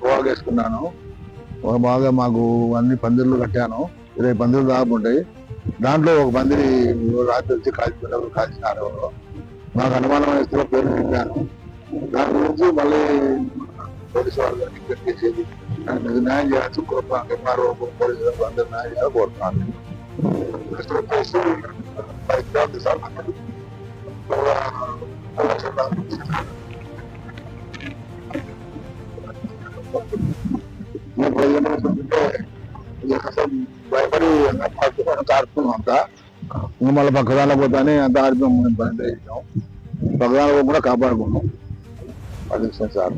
పొగాకు వేసుకున్నాను. బాగా మాకు అన్ని పందిర్లు కట్టాను. 20 పందిర్లు దాకా ఉంటాయి. దాంట్లో ఒక పందిరి రాత్రి వచ్చి కాల్చినారు. నాకు అనుమానం వేస్తున్న పేరు చెప్పాను. దాని గురించి మళ్ళీ పోలీసు వాళ్ళు పెట్టేసేది న్యాయం చేయాల్సి కోరుతున్నాను. ఎంఆర్ఓ పోలీసు అందరూ న్యాయం చేయాలని కోరుతున్నాను. భయపడి అంతా మళ్ళీ పక్కదానికి పోతానే అంత ఆరోగ్యం పక్కదానికి కూడా కాపాడుకున్నాం. అది సార్.